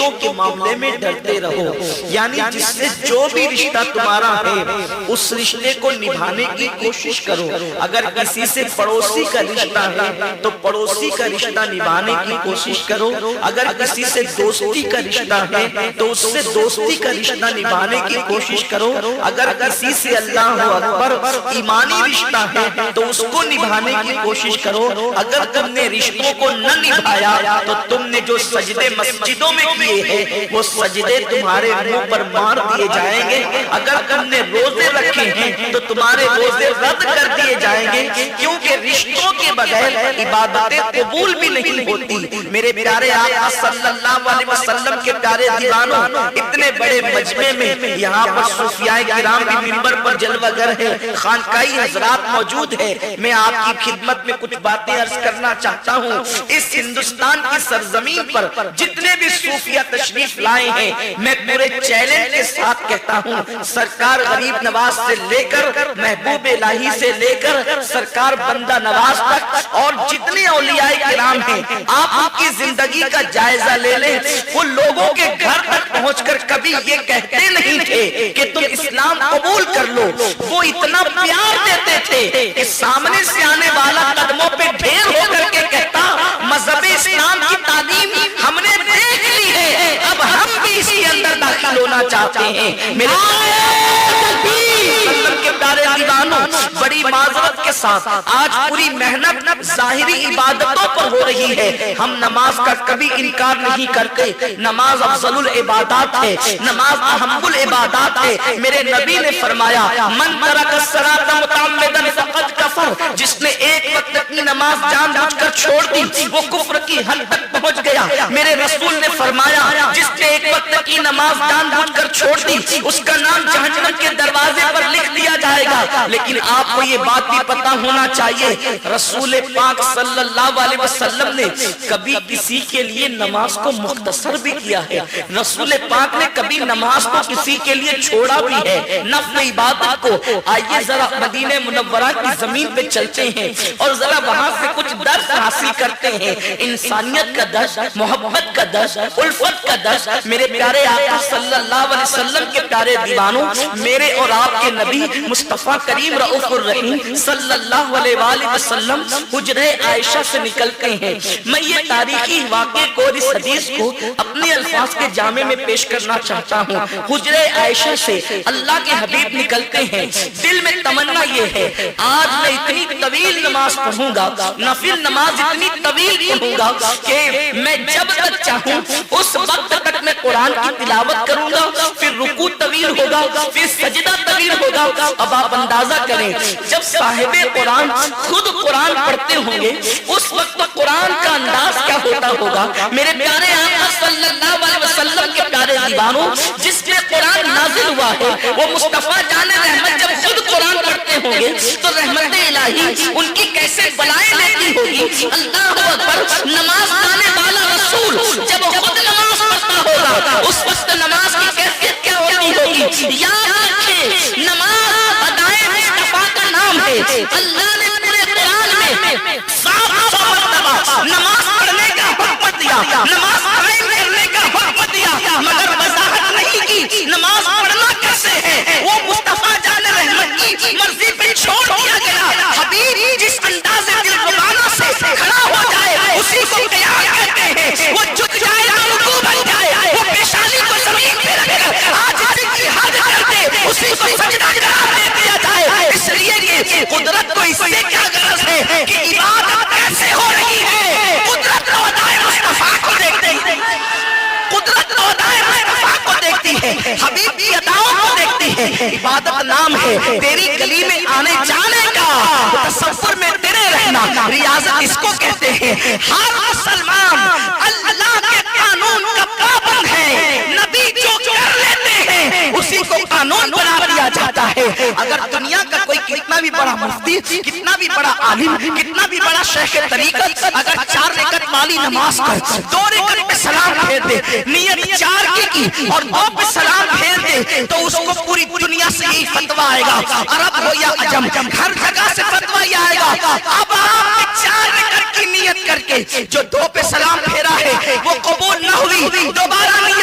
رشتوں کے معاملے میں ڈرتے رہو، یعنی جس سے جو بھی رشتہ تمہارا ہے اس رشتے کو نبھانے کی کوشش کرو۔ اگر کسی سے پڑوسی کا رشتہ ہے تو پڑوسی کا رشتہ نبھانے کی کوشش کرو، اگر کسی سے دوستی کا رشتہ ہے تو اس سے دوستی کا رشتہ نبھانے کی کوشش کرو، اگر کسی سے اللہ اکبر ایمانی رشتہ ہے تو اس کو نبھانے کی کوشش کرو۔ اگر تم نے رشتوں کو نہ نبھایا تو تم نے جو سجدے مسجدوں میں کیے ہیں وہ سجدے تمہارے منہ پر مار دیے جائیں گے، اگر تم نے روزے رکھے ہیں تو تمہارے روزے رد کر دیے جائیں گے، کیونکہ رشتوں کے بغیر عبادتیں قبول بھی نہیں ہوتی۔ میرے پیارے آقا صلی اللہ علیہ وسلم کے پیارے دیوانوں، اتنے بڑے مجمع میں یہاں پر صوفیاء کرام بھی منبر پر جلوہ گر ہے، خانقاہی حضرات موجود ہے، میں آپ کی خدمت میں کچھ باتیں عرض کرنا چاہتا ہوں۔ اس ہندوستان کی سرزمین پر جتنے بھی صوفیہ تشریف لائے ہیں، میں پورے چیلنج کے ساتھ کہتا ہوں، سرکار غریب نواز سے لے کر محبوب الہی سے لے کر سرکار بندہ نواز تک اور جتنے اولیاء کرام ہیں، آپ ان کی زندگی کا جائزہ لے لیں، وہ لوگوں کے گھر تک پہنچ کر کبھی یہ کہتے نہیں تھے کہ تم اسلام قبول کر لو، وہ اتنا پیار دیتے تھے کہ سامنے سے آنے والا قدموں پہ ڈھیر ہو کر کے کہتا مذہب اسلام کی تعلیم ہم نے دیکھ لی ہے، اب ہم بھی اس کے اندر داخل ہونا چاہتے ہیں۔ میرے کے پیارے دیوانوں، بڑی معذرت کے ساتھ آج پوری محنت ظاہری عبادتوں پر ہو رہی ہے، ہم نماز کا کبھی انکار نہیں کرتے، نماز افضل العبادات ہے، نماز اہم العبادات ہے۔ میرے نبی نے فرمایا من ترک الصلاۃ متعمدا فقد کفر، جس نے ایک وقت کی نماز جان بوجھ کر چھوڑ دی وہ کفر کی حد تک پہنچ گیا۔ میرے رسول نے فرمایا جس نے ایک وقت کی نماز جان بوجھ کر چھوڑ دی اس کا نام جہنم کے دروازے پر لکھ دیا جائے گا۔ لیکن آپ کو یہ بات بھی پتا ہونا چاہیے، رسول پاک صلی اللہ علیہ وسلم نے کبھی کسی کے لیے نماز کو مختصر بھی کیا ہے، رسول پاک نے کبھی نماز کو کسی کے لیے چھوڑا بھی ہے، نفل عبادت کو۔ آئیے ذرا مدینہ منورہ کی زمین پہ چلتے ہیں اور ذرا وہاں سے کچھ درس حاصل کرتے ہیں، انسانیت کا درس، محبت کا درس، الفت کا درس۔ میرے پیارے آقا صلی اللہ علیہ وسلم کے پیارے دیوانوں، میرے اور آپ کے نبی مصطفیٰ کریم رؤوف الرحیم صلی اللہ علیہ وآلہ وسلم حجرہ عائشہ سے نکلتے ہیں۔ میں یہ تاریخی واقعے کو اور اس حدیث کو اپنے الفاظ کے جامع میں پیش کرنا چاہتا ہوں۔ حجرہ عائشہ سے اللہ کے حبیب نکلتے ہیں، دل میں تمنا یہ ہے آج میں اتنی طویل نماز پڑھوں گا، نفل نماز اتنی طویل پڑھوں گا کہ میں جب تک چاہوں اس وقت تک میں قرآن کی تلاوت کروں گا، پھر رکوع طویل ہوگا، پھر سجدہ طویل ہوگا۔ اب آپ اندازہ کریں جب صاحب قرآن خود قرآن پڑھتے ہوں گے اس وقت قرآن کا انداز کیا ہوتا ہوگا۔ میرے پیارے آقا صلی اللہ علیہ وسلم کے پیارے دیوانوں، جس پہ قرآن نازل ہوا ہے وہ مصطفیٰ جان رحمت جب خود قرآن پڑھتے ہوں گے تو رحمت الہی ان کی کیسے بلائیں لیتی ہوگی۔ اللہ اکبر، نماز پڑھنے والا رسول جب خود نماز پڑھتا ہوگا اس وقت نماز کی کیفیت کیا ہوتی ہوگی۔ یاد رکھیں نماز ادائے مصطفیٰ کا نام ہے۔ اللہ نے پورے قرآن میں 700 مرتبہ نماز پڑھنے کا حکم دیا، نماز قائم کرنے کا حکم دیا، مگر وضاحت نہیں کی نماز پڑھنا کیسے ہے۔ وہ مصطفیٰ جان رحمت کی مرضی پہ چھوڑ دیا گیا۔ حبیب جس انداز دلربانہ سے کھڑا ہو جائے اسی کو قیام کہتے ہیں، وہ جھک جائے تو رکوع بن جائے، وہ پیشانی کو زمین پہ رکھ کر عاجزی کی حد کر دے اسی کو سجدہ قرار دے دیا جائے۔ اس لیے کہ قدرت کو اس سے کیا غرض ہے کہ عبادت کیسے ہو رہی ہے، قدرت و ادائے مصطفیٰ کو دیکھتے ہیں، قدرت و ادائے مصطفیٰ کو دیکھتی ہے، حبیب کی اداؤں کو دیکھتی ہے۔ عبادت نام ہے تیری گلی میں آنے جانے کا، تصور میں تیرے رہنا، ریاضت اس کو کہتے ہیں۔ ہر مسلمان اللہ کے قانون کا پابند ہے، نبی جو کر لیتے ہیں اسی کو قانون بنا دیا جاتا ہے۔ اگر دنیا کا کوئی کتنا بھی بڑا مفتی، کتنا بھی بڑا عالم، کتنا بھی بڑا شیخ طریقت اگر 4 رکعت والی نماز کر 2 رکعت پہ سلام پھیر دے، نیت 4 کی اور 2 پہ سلام پھیر دے تو اس کو پوری دنیا سے یہی فتویٰ آئے گا، عرب ہو یا عجم، ہر جگہ سے فتویٰ یہ آئے گا۔ اب آپ نے 4 رکعت کی نیت کر کے جو 2 پہ سلام پھیرا ہے وہ قبول نہ ہوئی، دوبارہ نیت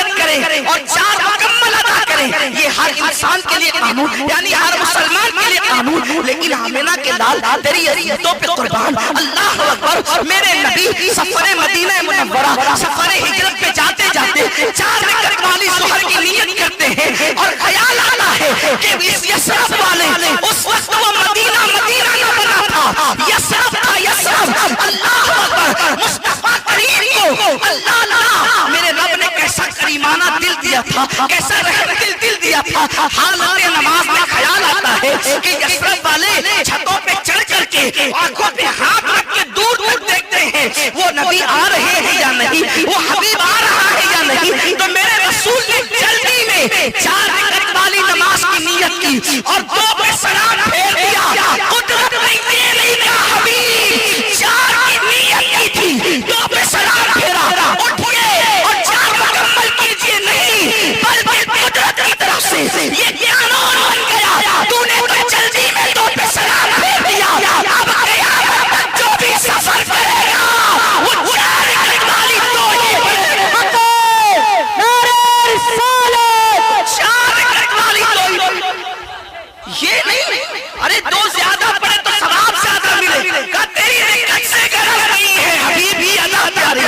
انسان کے لیے قانون، یعنی ہر مسلمان کے لیے قانون، لیکن آمنہ کے لال تیری عزتوں پہ قربان۔ اللہ اکبر، میرے نبی سفر مدینہ منورہ، سفر ہجرت پہ جاتے جاتے 4 رکعت والی ظہر کی نیت کرتے ہیں اور خیال آتا ہے کہ اس یثرب والے، اس وقت وہ مدینہ نہ بنا تھا، یثرب تھا یثرب۔ اللہ اکبر، مصطفیٰ کریم کو اللہ میرے رب نے کیسا کریمانہ دل دیا تھا، کیسا رحم دل دیا تھا۔ حالت نماز میں خیال آتا ہے کہ یثرب والے چھتوں پہ چڑھ کر کے آنکھوں پہ ہاتھ رکھ کے دور دور دیکھتے ہیں وہ نبی آ رہے ہیں یا نہیں، وہ حبیب آ رہا ہے یا نہیں۔ تو میرے رسول نے جلدی میں 4 رکعت والی نماز کی نیت کی اور 2 پہ سلام پھیر دیا۔ قدرت نے یہ نہیں کہا حبیب 4 کی نیت کی تھی، 2 پہ سلام پھیرا، اٹھئے اور 4 مکمل کیجئے نہیں، بلکہ قدرت کی طرف سے یہ قانون بن گیا۔ تو نے تو جلدی میں 2 پہ سلام پھیر دیا، اب قیامت تک جو بھی سفر کرے گا وہ 4 رکعت والی تو ہی پڑھے گا۔ 4 رکعت والی تو ہی پڑھے گا۔ یہ نہیں ارے 2 زیادہ پڑھے تو ثواب زیادہ ملے، کہا تیری رکعت سے غرض نہیں ہے حبیبی ادا پیارے،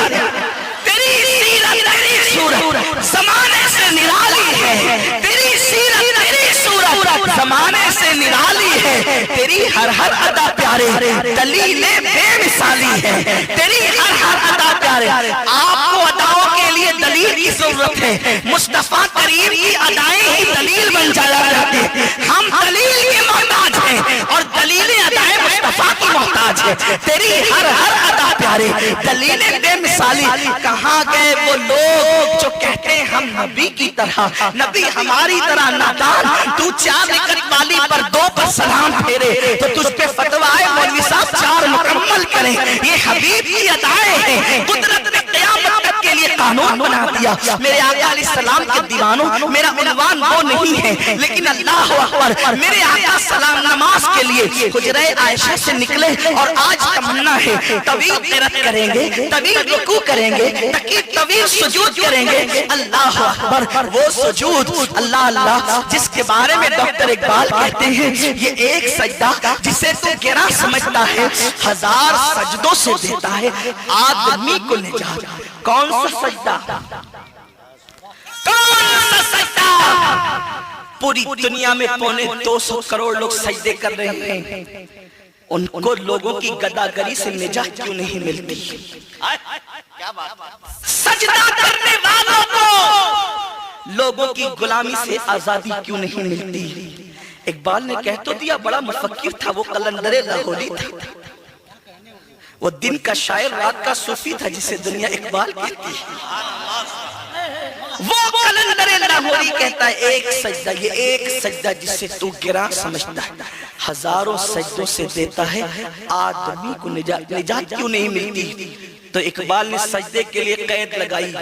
تیری سیرت تیری صورت زمانے سے نرالی ہے، تیری سیرت تیری صورت زمانے سے نرالی ہے، تیری ہر ادا پیارے دلیل بے مثالی ہے، تیری ہر ادا پیارے۔ آپ کو اداؤں کے لیے دلیل کی ضرورت ہے، مصطفیٰ کریم کی ادائیں ہی دلیل بن جایا کرتی ہیں۔ ہم دلیل کے محتاج ہیں اور دلیل ادائیں مصطفیٰ کی محتاج ہے۔ تیری ہر ادا پیارے دلیل بے مثالی۔ کہاں گئے وہ لوگ جو کہتے ہیں ہم نبی کی طرح، نبی ہماری طرح نادان؟ تو 4 رکعت والی پر 2 پر سلام پھیرے تو تجھ پہ فتویٰ ہے مولوی صاحب 4 مکمل کریں۔ یہ حبیب کی ادائیں ہیں، قدرت نے قیامت تک کے لیے قانون بنا دیا۔ میرے آقا علیہ السلام کے دیوانوں، میرا عنوان وہ نہیں ہے، لیکن اللہ اکبر، میرے آقا سلام نماز کے لیے حجرہ عائشہ سے نکلے اور آج تمنا ہے طویل قرات کریں گے، طویل رکوع کریں گے، طویل سجود کریں گے۔ اللہ اکبر، وہ سجود اللہ اللہ جس کے بارے میں ڈاکٹر اقبال کہتے ہیں یہ ایک سجدہ جسے تو گرا سمجھتا ہے 1000 سجدوں سے دیتا ہے آدمی کو نجات۔ کون سا سجدہ؟ کون سا سجدہ؟ پوری دنیا میں 250 کروڑ لوگ سجدے کر رہے ہیں، ان کو لوگوں کی گداگری سے نجات کیوں نہیں ملتی؟ سجدہ کرنے والوں کو لوگوں کی غلامی سے آزادی کیوں نہیں ملتی؟ اقبال نے کہہ تو دیا، بڑا مفکر تھا وہ، قلندر لاہوری تھا، وہ دن کا شاعر رات کا صوفی تھا جسے دنیا اقبال کہتی ہے۔ وہ قلندر لاہوری کہتا ہے ایک سجدہ، یہ ایک سجدہ جسے تو گرا سمجھتا ہے 1000 سجدوں سے دیتا ہے آدمی کو نجات کیوں نہیں ملتی؟ تو اقبال نے سجدے کے لیے قید لگائی،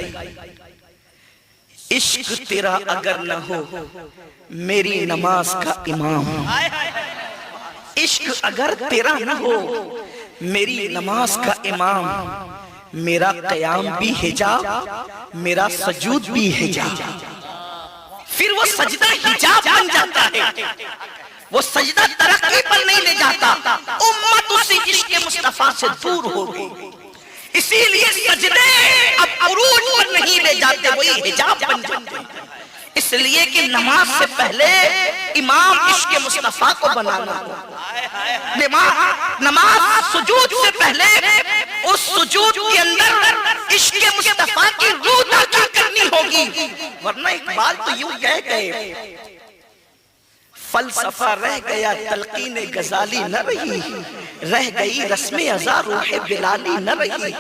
عشق تیرا اگر نہ ہو میری نماز کا امام، عشق اگر تیرا نہ ہو میری نماز کا امام، میرا قیام بھی حجاب میرا سجود بھی حجاب۔ پھر وہ سجدہ حجاب بن جاتا ہے، وہ سجدہ ترقی پر نہیں لے جاتا، امت اسی عشق مصطفیٰ سے دور ہو گئی، اسی لیے سجدے اب عروج پر نہیں لے جاتے، وہی حجاب بن جاتے ہیں۔ اس لیے کہ نماز سے پہلے امام عشق مصطفیٰ کو بنانا، نماز سجود سے پہلے اس سجود کے اندر عشق مصطفیٰ کی روح داخل کرنی ہوگی، ورنہ اقبال تو یوں کہہ گئے فلسفہ رہ گیا تلقین غزالی نہ رہی، رہ گئی رسم ازاں روح بلالی نہ رہی۔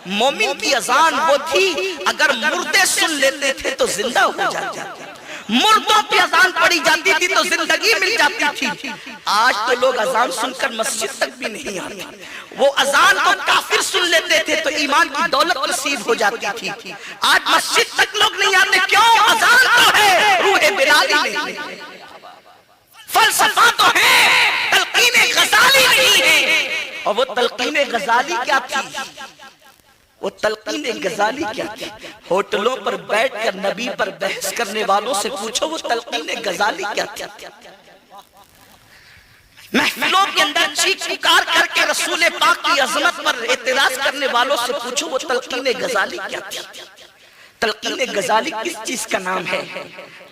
مومن کی اذان وہ تھی اگر مردے سن لیتے تھے تو زندہ ہو جاتے تھے، مردوں کی اذان پڑھی جاتی تھی تو زندگی مل جاتی تھی۔ آج تو لوگ اذان سن کر مسجد تک بھی نہیں آتے، وہ اذان کو کافر سن لیتے تھے تو ایمان کی دولت نصیب ہو جاتی تھی۔ آج مسجد تک لوگ نہیں آتے، کیوں؟ اذان تو ہے، روح بلالی نہیں، فلسفہ تو ہے، تلقین غزالی نہیں ہے۔ اور وہ تلقین غزالی کیا تھی؟ وہ تلقین غزالی کیا تھی؟ ہوٹلوں پر بیٹھ کر نبی پر بحث کرنے والوں سے پوچھو وہ تلقین غزالی کیا تھی؟ محفلوں کے اندر چیخ پکار کر کے رسول پاک کی عظمت پر اعتراض کرنے والوں سے پوچھو وہ تلقین غزالی کیا تھی؟ تلقین غزالی کس چیز کا نام ہے؟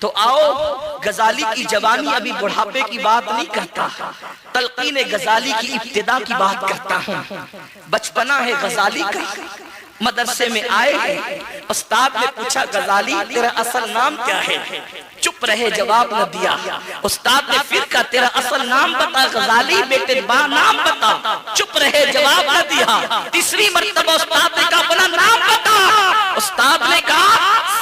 تو آؤ غزالی کی جوانی ابھی بڑھاپے کی بات نہیں کرتا، تلقین غزالی کی ابتدا کی بات کرتا ہوں۔ بچپنا ہے غزالی کا، مدرسے میں آئے ہیں، استاد نے پوچھا غزالی تیرا اصل نام کیا ہے؟ چپ رہے، جواب نہ دیا۔ استاد نے پھر کہا تیرا اصل نام بتا غزالی، بیٹے با نام بتا۔ چپ رہے، جواب نہ دیا۔ تیسری مرتبہ استاد نے کہا اپنا نام بتا۔ استاد نے کہا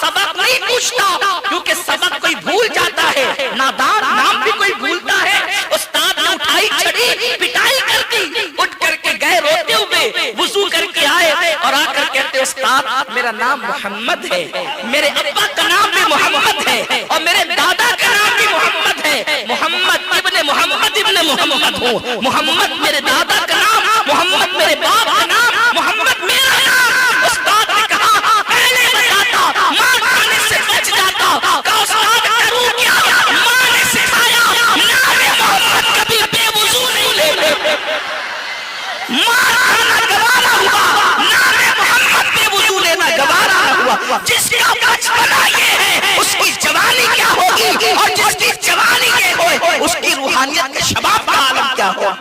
سبق نہیں پوچھتا، کیونکہ سبق کوئی بھول جاتا ہے، نادان نام بھی کوئی بھولتا ہے۔ استاد نے اٹھائی چھڑی، پٹائی کر دی، اٹھ کر کے گئے روتے ہوئے، وضو کر کے آئے اور آ کر کہتے استاد میرا نام محمد ہے، میرے ابا کا نام بھی محمد ہے اور میرے دادا کا نام بھی محمد ہے، محمد ابن محمد ہوں، محمد میرے دادا کا نام، محمد میرے باپ کا نام، محمد میرا نام۔ استاد نے کہا پہلے بتاتا ماں کھانے سے بچ جاتا، کہا استاد کروں کیا؟ ماں نے سکھایا نام محمد کبھی بے وضو نہیں لیتے، ماں کھانا گوارا ہوا، نام محمد بے وضو لینا گوارا ہوا۔ جس کا بچپنا یہ ہے اس کی جوانی کیا ہوگی، اور جس کی جوانی یہ ہوئے اس کی روحانیت کے شباب کا عالم کیا ہو۔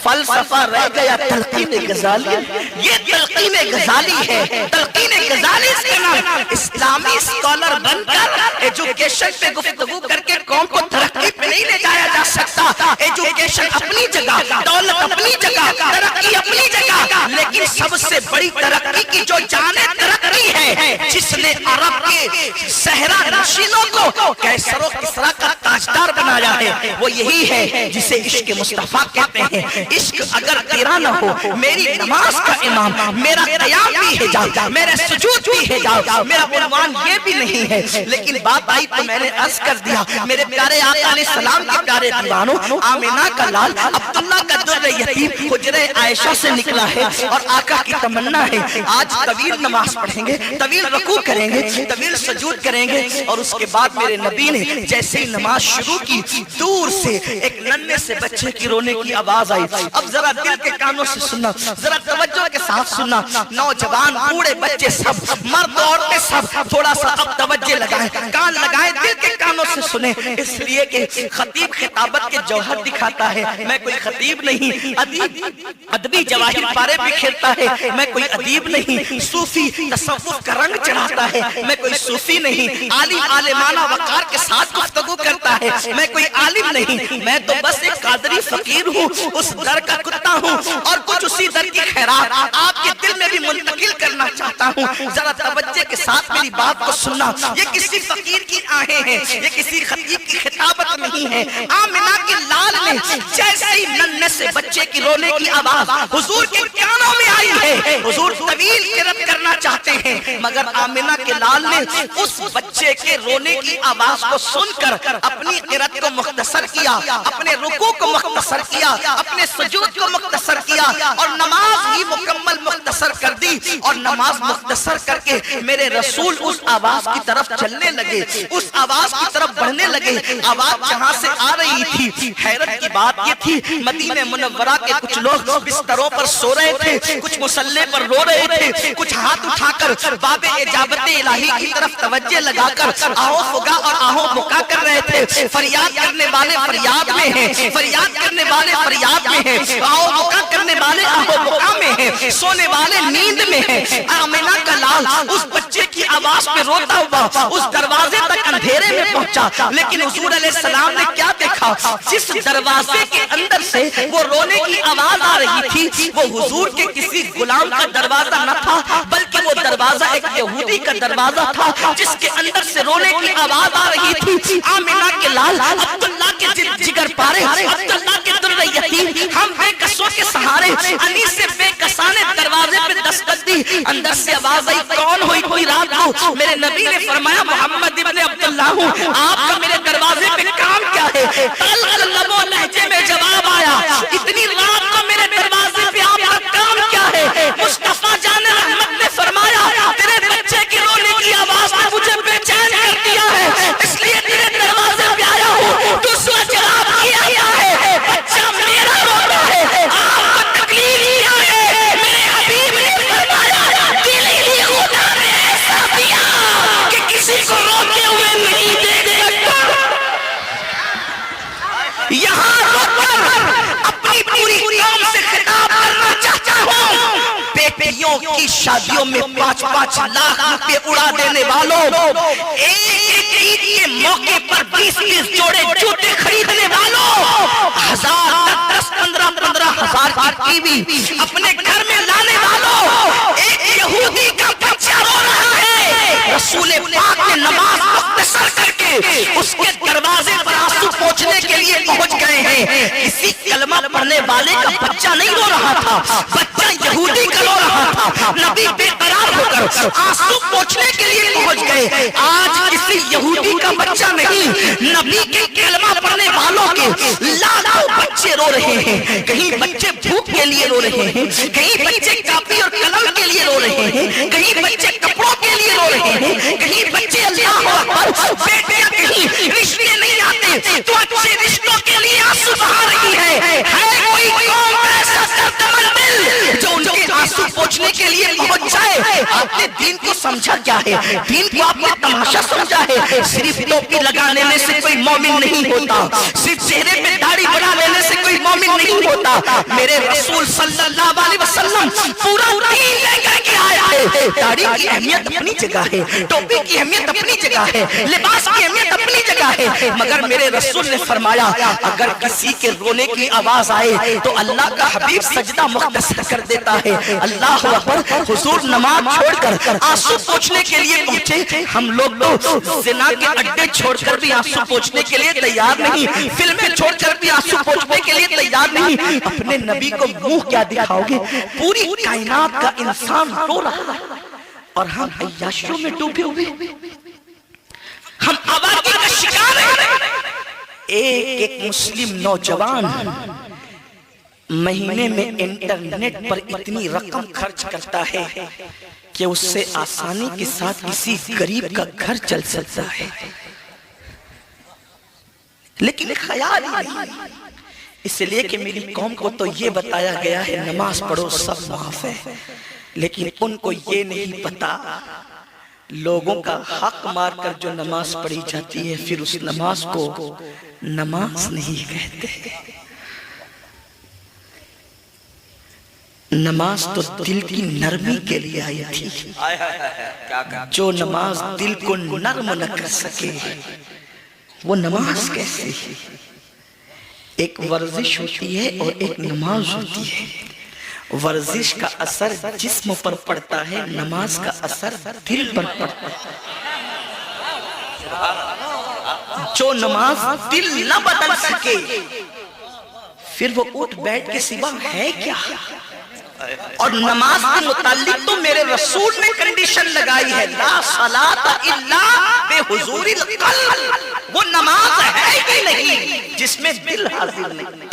فلسفہ رہ گیا تلقین غزالی، یہ تلقین غزالی ہے۔ تلقین غزالی اس کا نام، اسلامی اسکالر بن کر ایجوکیشن پہ گفتگو کر کے قوم کو ترقی پہ نہیں لے جایا جا سکتا۔ ایجوکیشن اپنی جگہ، دولت اپنی جگہ، ترقی اپنی جگہ، لیکن سب سے بڑی ترقی کی جو جانیں ترقی ہے، جس نے عرب کے صحرا نشینوں کو کیسر و کسرا کا تاجدار بنایا ہے، وہ یہی ہے جسے عشق مصطفیٰ کہتے ہیں۔ عشق اگر تیرا نہ ہو، میری نماز کا امام، میرا قیام بھی حجاب، میرا سجود بھی حجاب، میرا عنوان یہ بھی نہیں ہے۔ لیکن بات آئی تو میں نے عرض کر دیا، میرے پیارے آقا علیہ السلام کے پیارے دیوانوں، آمینہ کا لال عبداللہ کا در یتیم حجرہ عائشہ سے نکلا ہے، اور آقا کی تمنا ہے آج طویل نماز پڑھیں گے، طویل رکوع کریں گے، طویل سجود کریں گے، اور اس کے بعد میرے نبی نے جیسے ہی نماز شروع کی، دور سے ایک ننھے سے بچے کی رونے کی آواز آئی۔ اب ذرا دل کے کانوں سے سننا، ذرا توجہ کے ساتھ سننا، نوجوان بوڑھے بچے سب، مرد عورتیں سب، تھوڑا سا اب توجہ لگائیں، کان لگائیں، دل کے کانوں سے سنیں، اس لیے کہ خطیب خطابت کے جوہر دکھاتا ہے، میں کوئی خطیب نہیں، ادبی جواہر پارے بکھیرتا ہے، میں کوئی ادیب نہیں، صوفی تصوف کا رنگ چڑھاتا ہے، میں کوئی صوفی نہیں، عالم عالمانہ وقار کے ساتھ گفتگو کرتا ہے، میں کوئی عالم نہیں، میں تو بس ایک قادری فقیر ہوں، اس در کا کتا ہوں، اور کچھ اسی در کی خیرات آپ کے دل میں بھی منتقل کرنا چاہتا ہوں۔ ذرا توجہ کے ساتھ میری بات کو سننا، یہ کسی فقیر کی آہیں ہیں، یہ کسی خطیب کی خطابت نہیں ہے۔ آمنہ کے لال نے جیسے ہی ننھے سے بچے کی رونے کی آواز حضور کے کانوں میں آئی ہے، حضور طویل قرات کرنا چاہتے ہیں، مگر آمنہ کے لال نے اس بچے کے رونے کی آواز کو سن کر اپنی قرات کو مختصر کیا، اپنے رکوع کو مختصر کیا، اپنے سجود کو مختصر کیا، اور نماز ہی مکمل مختصر کر دی، اور نماز مختصر کر کے میرے رسول اس آواز کی طرف چلنے لگے، اس آواز کی طرف بڑھنے لگے۔ آواز جہاں سے آ رہی تھی، حیرت کی بات یہ تھی، مدینہ منورہ کے کچھ لوگ بستروں پر سو رہے تھے، کچھ مصلے پر رو رہے تھے، کچھ ہاتھ اٹھا کر باب اجابت الہی کی طرف توجہ لگا کر آہو فگا اور آہو بکا کر رہے تھے۔ فریاد کرنے والے فریاد میں ہیں، فریاد کرنے والے فریاد میں ہیں، آہو بکا کرنے والے آہو بکا میں ہیں، سونے والے نیند میں ہیں۔ آمنہ کا لال اس بچے کی آواز پہ روتا ہوا اس دروازے تک اندھیرے میں پہنچا، لیکن حضور علیہ السلام نے کیا دیکھا؟ جس دروازے کے اندر سے وہ رونے کی آواز آ رہی تھی، وہ حضور کے کسی غلام کا دروازہ نہ تھا، بلکہ وہ دروازہ ایک یہودی کا دروازہ تھا، جس کے اندر سے رونے کی آواز آ رہی تھی۔ آمنہ کے لال عبداللہ کے جگر پارے، عبداللہ کے در یتیم، ہم بے کسوں کے سہارے، انیس سے بے کسانے دروازے پہ دستک دی، اندر سے آواز آئی کون ہوئی کوئی رات کو؟ میرے نبی نے فرمایا محمد ابن عبداللہ ہوں، آپ کا میرے دروازے پہ کام کیا ہے؟ تلخ لب و لہجے میں جواب آیا، اتنی رات کو میرے دروازے پہ آپ کا کام کیا ہے؟ مصطفیٰ جان رحمت نے قوم سے خطاب کرنا چاہتا ہوں، بیٹیوں کی شادیوں میں 5-5 لاکھ روپے اڑا دینے والوں، ایک عید کے موقع پر 20-20 جوڑے جوتے خریدنے والوں، 10,000-15,000 کی ٹی وی اپنے گھر میں لانے والوں، ایک یہودی کا بچہ رو رہا ہے، رسول پاک نے نماز مختصر کر کے اس کے دروازے پر آنسو پوچھنے کے لیے پہنچ گئے ہیں۔ کسی کلمہ پڑھنے والے کا بچہ نہیں رو رہا تھا، بچہ یہودی کا رو رہا تھا۔ نبی بے قرار ہو کر آنسو پوچھنے کے لیے پہنچ گئے۔ آج کسی یہودی کا بچہ نہیں، نبی کے کلمہ پڑھنے والوں کے لاکھوں بچے رو رہے ہیں۔ کہیں بچے بھوک کے لیے رو رہے ہیں، کہیں بچے کاپی اور قلم کے لیے رو رہے ہیں، کہیں بچے کپڑوں کے لیے رو رہے ہیں، کہیں بچے اللہ اکبر بیٹیاں کہیں رشتے نہیں آتے تو اچھے رشتوں کے لیے آنسو بہا رہی ہے۔ کوئی قوم ایسا دردمند دل جو ان کے آنسو پوچھنے کے لیے پہنچ جائے؟ آپ نے دین کو سمجھا کیا ہے؟ دین کو آپ نے تماشا سمجھا ہے؟ صرف ٹوپی لگا لینے سے کوئی مومن نہیں ہوتا، صرف چہرے پہ داڑھی بڑھا لینے سے کوئی مومن نہیں ہوتا۔ میرے رسول صلی اللہ علیہ وسلم پورا دین لے کر کے آیا ہے۔ داڑھی کی اہمیت اپنی جگہ ہے، ٹوپی کی اہمیت اپنی جگہ ہے، لباس کی اہمیت اپنی جگہ ہے، مگر میرے رسول نے فرمایا اگر کسی کے رونے کی آواز آئے تو اللہ کا حبیب سجدہ مختصر کر دیتا ہے۔ اللہ اکبر، حضور نماز چھوڑ کر آنسو پوچھنے کے لیے پہنچے۔ ہم لوگ تو زنا کے اڈے چھوڑ کر بھی آنسو پوچھنے کے لیے تیار نہیں، فلمیں چھوڑ کر بھی آنسو پوچھنے کے لیے تیار نہیں۔ اپنے نبی کو منہ کیا دکھاؤ گے؟ پوری کائنات کا انسان رو رہا ہے اور ہم عیاشیوں میں ڈوبے ہوئے، ہم آوارگی کا شکار ہیں۔ ایک مسلم نوجوان مہینے میں انٹرنیٹ پر اتنی رقم خرچ کرتا ہے کہ اس سے آسانی کے ساتھ کسی غریب کا گھر چل سکتا ہے، لیکن خیال ہی نہیں۔ اس لیے کہ میری قوم کو تو یہ بتایا گیا ہے نماز پڑھو سب معاف ہے، لیکن ان کو یہ نہیں پتا لوگوں کا حق مار کر جو نماز پڑھی جاتی ہے پھر اس نماز کو نماز نہیں کہتے۔ نماز تو دل کی نرمی کے لیے آئی تھی، جو نماز دل کو نرم نہ کر سکے وہ نماز کیسی؟ ایک ورزش ہوتی ہے اور ایک نماز ہوتی ہے۔ ورزش کا اثر جسم پر پڑتا ہے، نماز کا اثر دل پر پڑتا ہے۔ جو نماز دل نہ بدل سکے پھر وہ اٹھ بیٹھ کے سوا ہے کیا؟ اور نماز کے متعلق تو میرے رسول نے کنڈیشن لگائی ہے، لا صلاۃ الا بحضور القلب۔ وہ نماز ہے ہی نہیں جس میں دل حاضر نہیں،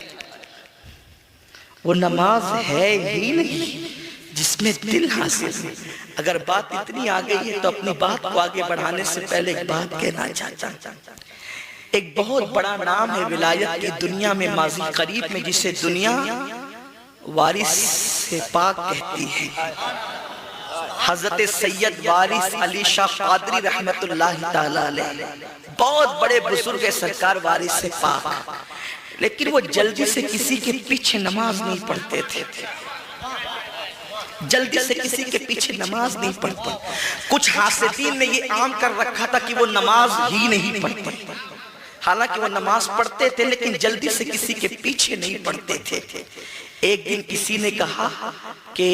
وہ نماز ہے ہی نہیں جس میں دل حاضر نہیں۔ اگر بات اتنی آ گئی ہے تو اپنی بات کو آگے بڑھانے سے پہلے ایک بات کہنا چاہتا ہوں۔ ایک بہت بڑا نام ہے ولایت کی دنیا میں ماضی قریب میں، جسے دنیا وارث سے پاک کہتی ہے۔ حضرت سید وارث علی شاہ قادری رحمت اللہ تعالی علیہ بہت بڑے بزرگ سرکار وارث سے پاک، لیکن وہ جلدی سے کسی کے پیچھے نماز نہیں پڑھتے تھے، جلدی سے کسی کے پیچھے نماز نہیں پڑھتے۔ کچھ حاسدین نے یہ عام کر رکھا تھا کہ وہ نماز ہی نہیں پڑھتے، حالانکہ وہ نماز پڑھتے تھے لیکن جلدی سے کسی کے پیچھے نہیں پڑھتے تھے۔ ایک دن کسی نے کہا کہ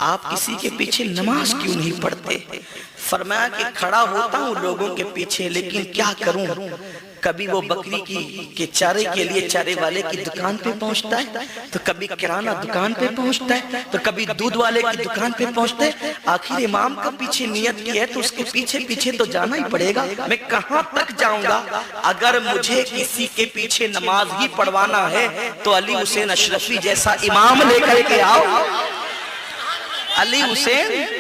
آپ کسی کے پیچھے نماز کیوں نہیں پڑھتے؟ فرمایا کہ کھڑا ہوتا ہوں لوگوں کے پیچھے، لیکن کیا کروں، کبھی وہ بکری کے چارے کے لیے چارے والے کی دکان پہ پہنچتا ہے، تو کبھی کرانہ دکان پہ پہنچتا ہے، تو کبھی دودھ والے کی دکان پہ پہنچتا ہے۔ آخر امام کا پیچھے نیت کی ہے تو اس کے پیچھے پیچھے تو جانا ہی پڑے گا، میں کہاں تک جاؤں گا؟ اگر مجھے کسی کے پیچھے نماز ہی پڑھوانا ہے تو علی حسین اشرفی جیسا امام لے کر کے آؤ۔ علی حسین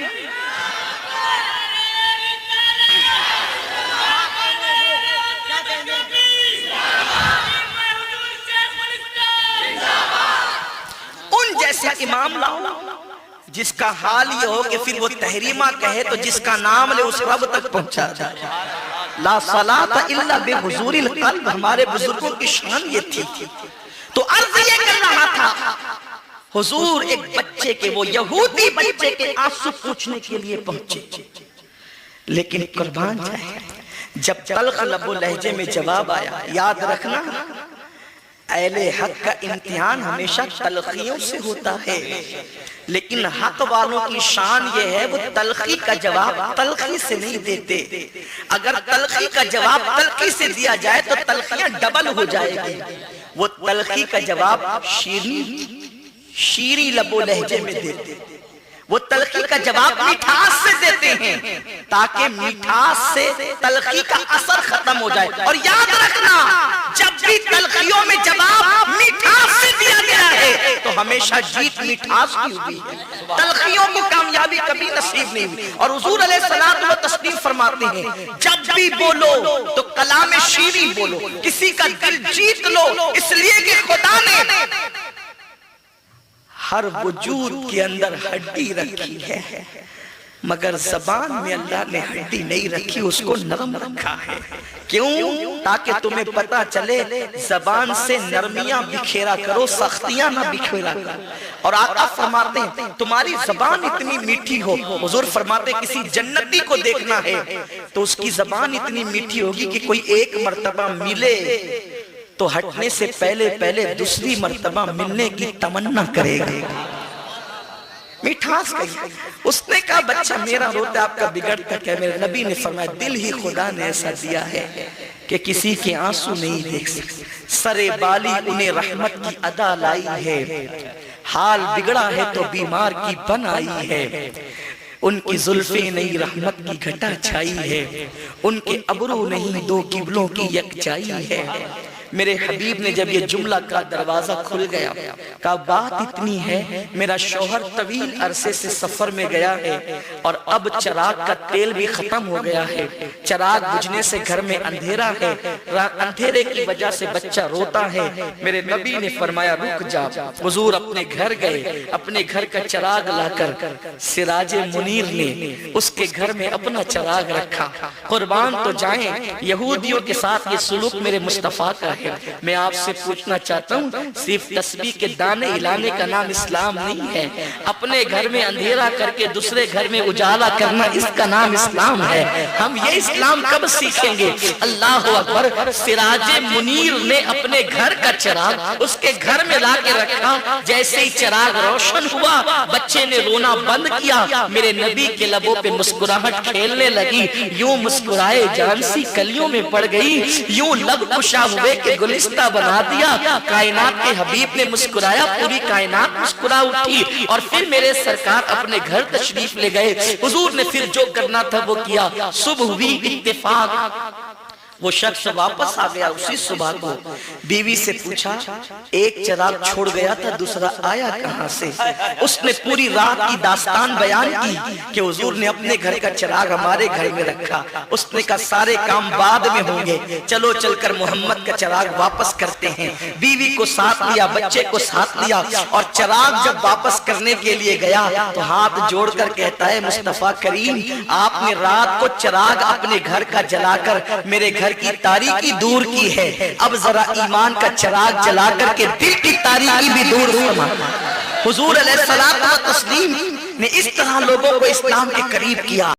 جیسا امام لاؤ جس کا حال یہ ہو کہ پھر وہ تحریمہ کہے تو جس کا نام لے اس رب تک پہنچا جائے۔ لا صلاۃ الا بحضور القلب، ہمارے بزرگوں کی شان یہ تھی۔ تو عرض یہ کر رہا تھا، حضور ایک بچے کے، وہ یہودی بچے کے آنسو پوچھنے کے لیے پہنچے، لیکن قربان جائے جب تلخ لب و لہجے میں جواب آیا، یاد رکھنا اہل حق کا امتحان ہمیشہ تلخیوں سے ہوتا ہے، لیکن حق والوں کی شان یہ ہے وہ تلخی کا جواب تلخی سے نہیں دیتے۔ اگر تلخی کا جواب تلخی سے دیا جائے تو تلخیاں ڈبل ہو جائے گی، وہ تلخی کا جواب شیریں لب و لہجے میں دیتے، وہ تلخی کا جواب میٹھاس سے دیتے ہیں تاکہ میٹھاس سے تلخی کا اثر ختم ہو جائے۔ اور یاد رکھنا جب بھی تلخیوں میں جواب میٹھاس سے دیا گیا ہے تو ہمیشہ جیت میٹھاس کی ہوئی ہے، تلخیوں کو کامیابی کبھی نصیب نہیں ہوئی۔ اور حضور علیہ السلام وہ تسلیم فرماتے ہیں جب بھی بولو تو کلام شیریں بولو، کسی کا دل جیت لو، اس لیے کہ خدا نے ہر وجود کے اندر ہڈی رکھی ہے، مگر زبان میں اللہ نے ہڈی نہیں رکھی، اس کو نرم رکھا ہے۔ کیوں؟ تاکہ تمہیں پتا چلے زبان سے نرمیاں بکھیرا کرو، سختیاں نہ بکھیرا کرو۔ اور آقا فرماتے ہیں تمہاری زبان اتنی میٹھی ہو، حضور فرماتے ہیں کسی جنتی کو دیکھنا ہے تو اس کی زبان اتنی میٹھی ہوگی کہ کوئی ایک مرتبہ ملے تو ہٹنے سے پہلے دوسری مرتبہ ملنے کی تمنا کرے گا۔ میٹھاس کہی، اس نے کہا بچہ میرا روتا آپ کا بگڑتا کیا؟ میرے نبی نے فرمایا دل ہی خدا نے ایسا دیا ہے کہ کسی کے آنسو نہیں دیکھ سکتے، سرے بالی انہیں رحمت کی ادا لائی ہے، حال بگڑا ہے تو بیمار کی بن آئی ہے، ان کی زلفیں نہیں رحمت کی گھٹا چھائی ہے، ان کے ابرو نہیں دو قبلوں کی یکجائی ہے۔ میرے حبیب نے جب یہ جملہ کا دروازہ کھل گیا کہا بات اتنی ہے، میرا شوہر طویل عرصے سے سفر میں گیا ہے اور اب چراغ کا تیل بھی ختم ہو گیا ہے، چراغ بجھنے سے گھر میں اندھیرا ہے، اندھیرے کی وجہ سے بچہ روتا ہے۔ میرے نبی نے فرمایا رک جا۔ حضور اپنے گھر گئے، اپنے گھر کا چراغ لا کر سراج منیر نے اس کے گھر میں اپنا چراغ رکھا۔ قربان تو جائیں یہودیوں کے ساتھ یہ سلوک میرے مصطفیٰ کا ہے۔ میں آپ سے پوچھنا چاہتا ہوں صرف تسبیح کے دانے ہلانے کا نام اسلام نہیں ہے، اپنے گھر میں اندھیرا کر کے دوسرے گھر میں اجالا کرنا اس کا نام اسلام ہے۔ ہم یہ اسلام کب سیکھیں گے؟ اللہ اکبر۔ سراج منیر نے اپنے گھر کا چراغ اس کے گھر میں لا کے رکھا، جیسے ہی چراغ روشن ہوا بچے نے رونا بند کیا، میرے نبی کے لبوں پہ مسکراہٹ کھیلنے لگی، یوں مسکرائے جان سی کلیوں میں پڑ گئی، یوں لب کشا ہوئے کہ گلستہ بنا دیا۔ کائنات کے حبیب نے مسکرایا، پوری کائنات مسکرا اٹھی، اور پھر میرے سرکار اپنے گھر تشریف لے گئے۔ حضور نے پھر جو کرنا تھا وہ کیا۔ صبح ہوئی، اتفاق وہ شخص واپس آ گیا اسی صبح کو، بیوی سے پوچھا ایک چراغ چھوڑ گیا تھا دوسرا آیا کہاں سے؟ اس نے پوری رات کی داستان بیان کی کہ حضور نے اپنے گھر کا چراغ ہمارے گھر میں رکھا۔ اس نے کہا سارے کام بعد میں ہوں گے، چلو چل کر محمد کا چراغ واپس کرتے ہیں۔ بیوی کو ساتھ لیا، بچے کو ساتھ لیا، اور چراغ جب واپس کرنے کے لیے گیا تو ہاتھ جوڑ کر کہتا ہے مصطفیٰ کریم آپ نے رات کو چراغ اپنے گھر کا جلا کر میرے گھر کی تاریکی دور کی ہے، اب ذرا ایمان کا چراغ جلا کر کے دل کی تاریکی بھی دور فرما۔ حضور علیہ السلام نے اس طرح لوگوں کو اسلام کے قریب کیا۔